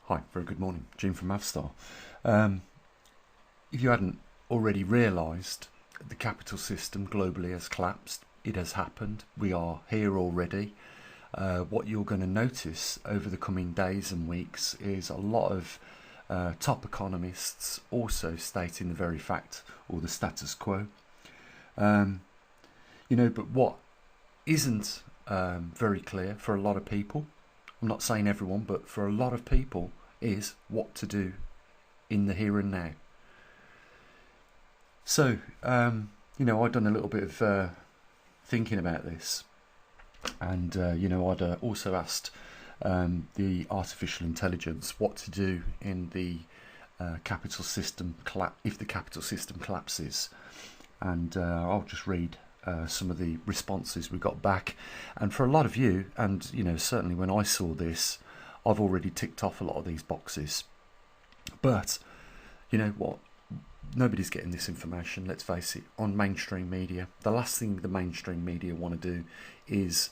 Hi, very good morning. Jim from Avstar. Um, if you hadn't already realised, the capital system globally has collapsed. It has happened. We are here already. What you're going to notice over the coming days and weeks is a lot of top economists also stating the very fact or the status quo. Um, but what isn't very clear for a lot of people, I'm not saying everyone, but for a lot of people, is what to do in the here and now. So, I'd done a little bit of thinking about this, and I'd also asked the artificial intelligence what to do in the capital system if the capital system collapses, and I'll just read some of the responses we got back. And for a lot of you, and certainly when I saw this, I've already ticked off a lot of these boxes. But you know what? Nobody's getting this information, let's face it, on mainstream media. The last thing the mainstream media want to do is,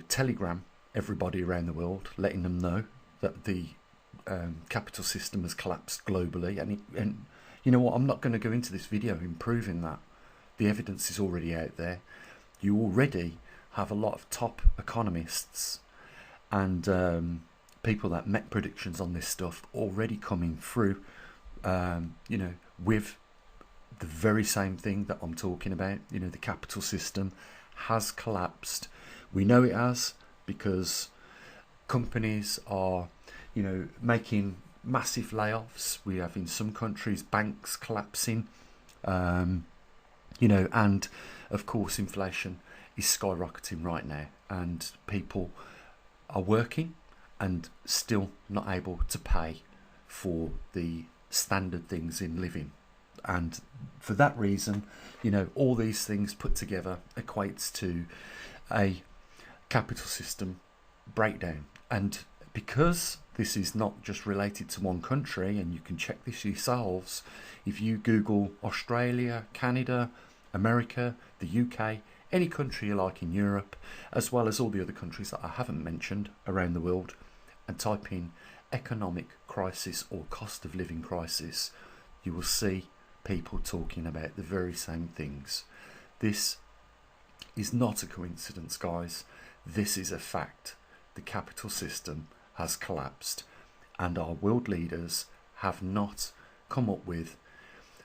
telegram everybody around the world, letting them know that the capital system has collapsed globally. And you know what? I'm not going to go into this video in proving that. The evidence is already out there. You already have a lot of top economists and people that make predictions on this stuff already coming through, with the very same thing that I'm talking about. The capital system has collapsed. We know it has because companies are, making massive layoffs. We have in some countries banks collapsing. And of course inflation is skyrocketing right now, and people are working and still not able to pay for the standard things in living. And for that reason, all these things put together equates to a capital system breakdown. And because this is not just related to one country, and you can check this yourselves, if you Google Australia, Canada, America, the UK, any country you like in Europe, as well as all the other countries that I haven't mentioned around the world, and type in economic crisis or cost of living crisis, you will see people talking about the very same things. This is not a coincidence, guys. This is a fact. The capital system has collapsed, and our world leaders have not come up with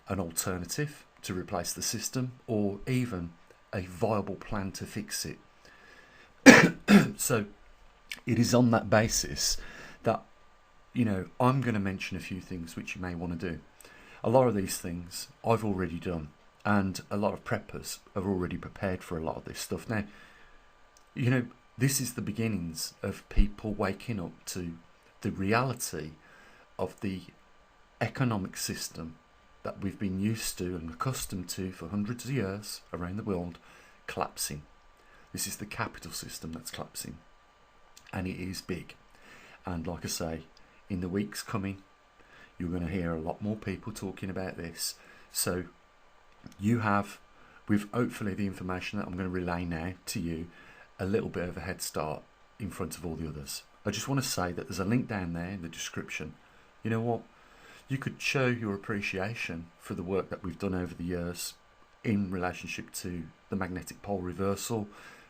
an alternative to replace the system, or even a viable plan to fix it. So it is on that basis that I'm going to mention a few things which you may want to do. A lot of these things I've already done, and a lot of preppers have already prepared for a lot of this stuff. Now, this is the beginnings of people waking up to the reality of the economic system that we've been used to and accustomed to for hundreds of years around the world collapsing. This is the capital system that's collapsing, and it is big. And like I say, in the weeks coming, you're going to hear a lot more people talking about this. So you have, with hopefully the information that I'm going to relay now to you, a little bit of a head start in front of all the others. I just want to say that there's a link down there in the description. You know what? You could show your appreciation for the work that we've done over the years in relationship to the magnetic pole reversal,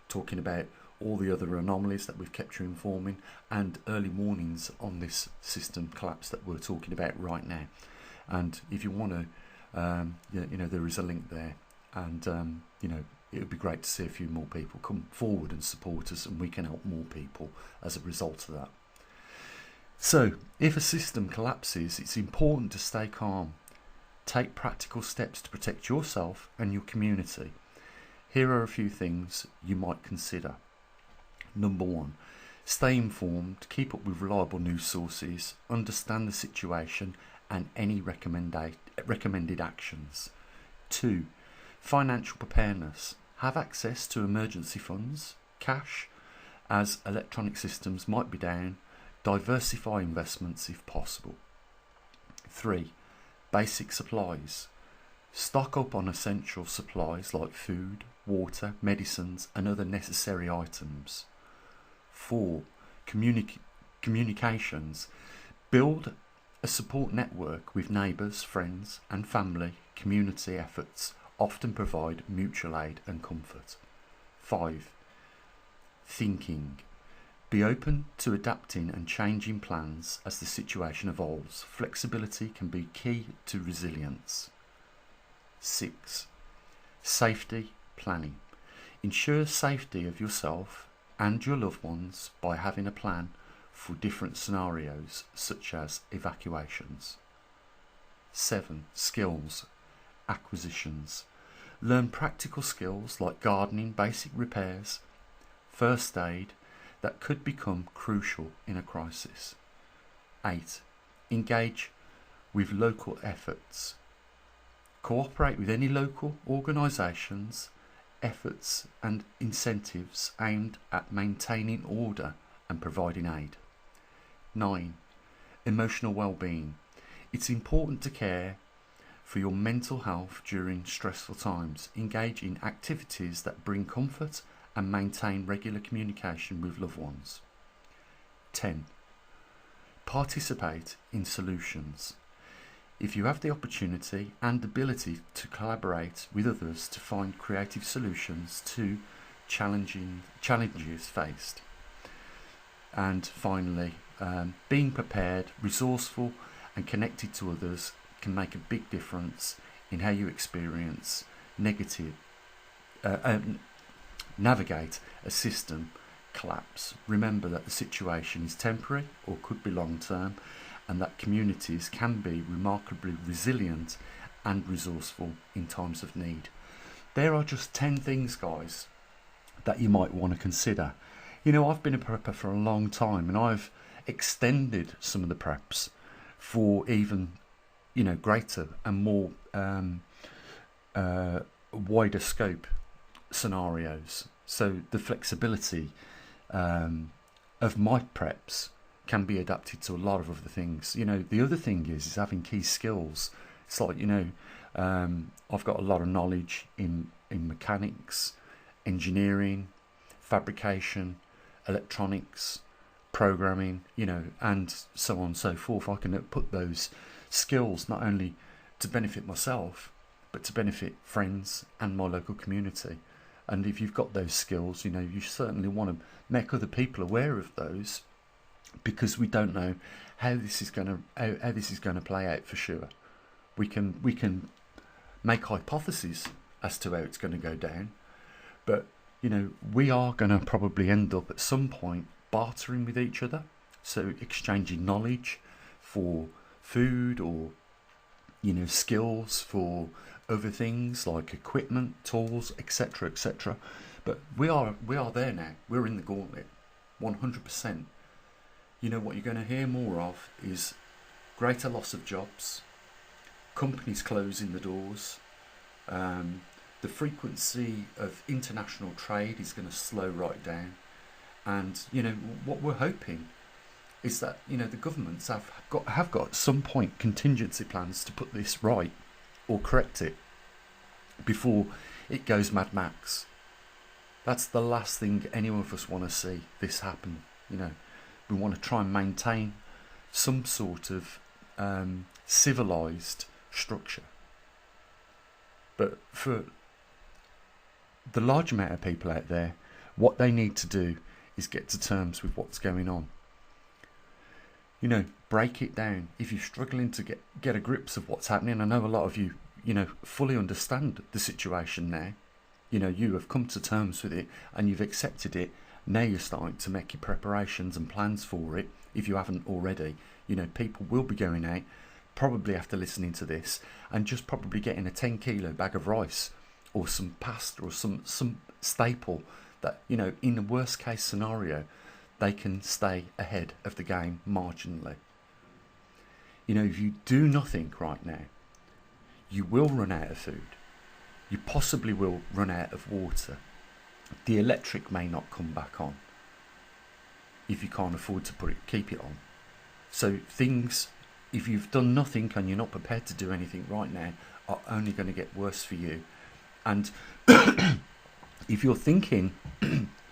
talking about all the other anomalies that we've kept you informing, and early warnings on this system collapse that we're talking about right now. And if you want to, there is a link there, and it would be great to see a few more people come forward and support us, and we can help more people as a result of that. So, if a system collapses, it's important to stay calm. Take practical steps to protect yourself and your community. Here are a few things you might consider. Number 1, stay informed, keep up with reliable news sources, understand the situation and any recommended actions. 2, financial preparedness. Have access to emergency funds, cash, as electronic systems might be down. Diversify investments if possible. 3, basic supplies. Stock up on essential supplies like food, water, medicines and other necessary items. 4, communications. Build a support network with neighbours, friends and family. Community efforts often provide mutual aid and comfort. 5. Thinking. Be open to adapting and changing plans as the situation evolves. Flexibility can be key to resilience. 6. Safety planning. Ensure safety of yourself and your loved ones by having a plan for different scenarios such as evacuations. 7. Skills acquisitions. Learn practical skills like gardening, basic repairs, first aid that could become crucial in a crisis. 8. Engage with local efforts. Cooperate with any local organisations, efforts and incentives aimed at maintaining order and providing aid. 9. Emotional well-being. It's important to care for your mental health during stressful times. Engage in activities that bring comfort and maintain regular communication with loved ones. 10. Participate in solutions. If you have the opportunity and ability to collaborate with others to find creative solutions to challenges faced. And finally, being prepared, resourceful and connected to others can make a big difference in how you experience navigate a system collapse. Remember that the situation is temporary or could be long term, and that communities can be remarkably resilient and resourceful in times of need. There are just 10 things, guys, that you might want to consider. You know, I've been a prepper for a long time and I've extended some of the preps for even, you know, greater and more wider scope scenarios. So the flexibility of my preps can be adapted to a lot of other things. You know, the other thing is having key skills. It's like, you know, I've got a lot of knowledge in mechanics, engineering, fabrication, electronics, programming, you know, and so on and so forth. I can put those skills not only to benefit myself, but to benefit friends and my local community. And if you've got those skills, you know, you certainly want to make other people aware of those, because we don't know how this is going to play out for sure. We can make hypotheses as to how it's going to go down, but you know, we are going to probably end up at some point bartering with each other, so exchanging knowledge for food, or you know, skills for other things like equipment, tools, etc., etc. But we are there now. We're in the gauntlet, 100%. You know, what you're going to hear more of is greater loss of jobs, companies closing the doors, the frequency of international trade is going to slow right down. And you know, what we're hoping is that, you know, the governments have got at some point contingency plans to put this right or correct it before it goes Mad Max. That's the last thing any of us want to see this happen. You know, we want to try and maintain some sort of civilized structure. But for the large amount of people out there, what they need to do is get to terms with what's going on. You know, break it down. If you're struggling to get a grips of what's happening, I know a lot of you, you know, fully understand the situation now. You know, you have come to terms with it and you've accepted it. Now you're starting to make your preparations and plans for it. If you haven't already, you know, people will be going out probably after listening to this and just probably getting a 10-kilo bag of rice or some pasta or some staple that, you know, in the worst case scenario, they can stay ahead of the game marginally. You know, if you do nothing right now, you will run out of food. You possibly will run out of water. The electric may not come back on if you can't afford to keep it on. So things, if you've done nothing and you're not prepared to do anything right now, are only going to get worse for you. And if you're thinking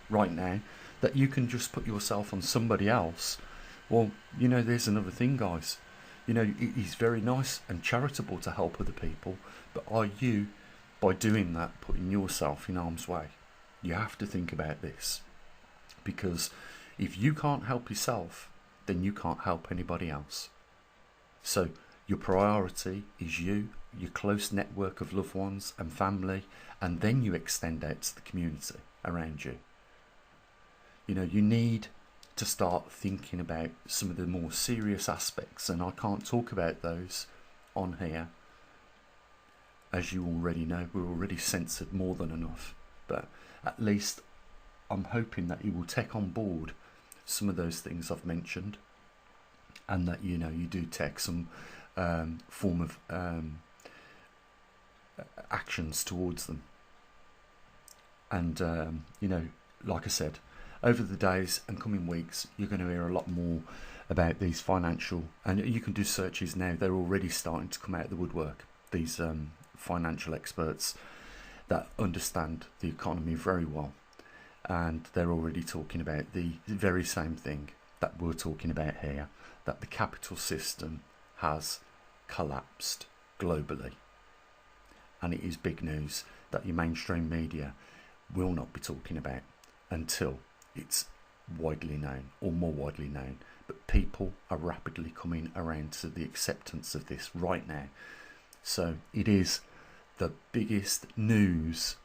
right now that you can just put yourself on somebody else, Well, you know, there's another thing, guys. You know, it is very nice and charitable to help other people, but are you, by doing that, putting yourself in harm's way? You have to think about this, because if you can't help yourself, then you can't help anybody else. So your priority is you, your close network of loved ones and family, and then you extend out to the community around you. You know, you need to start thinking about some of the more serious aspects, and I can't talk about those on here. As you already know, we're already censored more than enough, but at least I'm hoping that you will take on board some of those things I've mentioned, and that, you know, you do take some form of actions towards them. And you know, like I said, over the days and coming weeks, you're going to hear a lot more about these financial, and you can do searches now. They're already starting to come out of the woodwork, these financial experts that understand the economy very well, and they're already talking about the very same thing that we're talking about here, that the capital system has collapsed globally. And it is big news that your mainstream media will not be talking about until it's widely known, or more widely known. But people are rapidly coming around to the acceptance of this right now. So it is the biggest news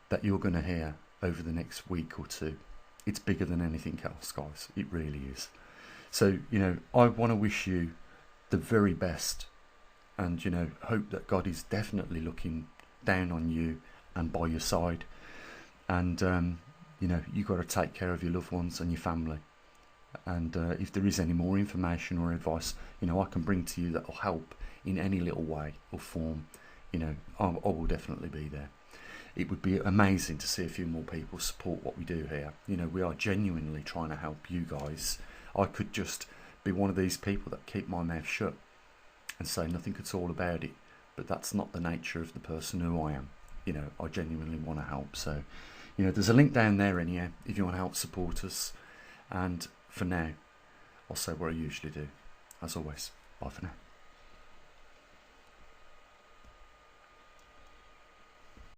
that you're going to hear over the next week or two. It's bigger than anything else, guys. It really is. So, you know, I want to wish you the very best, and, you know, hope that God is definitely looking down on you and by your side. And you know, you've got to take care of your loved ones and your family. And if there is any more information or advice, you know, I can bring to you that will help in any little way or form, you know, I will definitely be there. It would be amazing to see a few more people support what we do here. You know, we are genuinely trying to help you guys. I could just be one of these people that keep my mouth shut and say nothing at all about it, but that's not the nature of the person who I am. You know, I genuinely want to help. So, you know, there's a link down there anyhow if you want to help support us. And for now, I'll say what I usually do. As always, bye for now.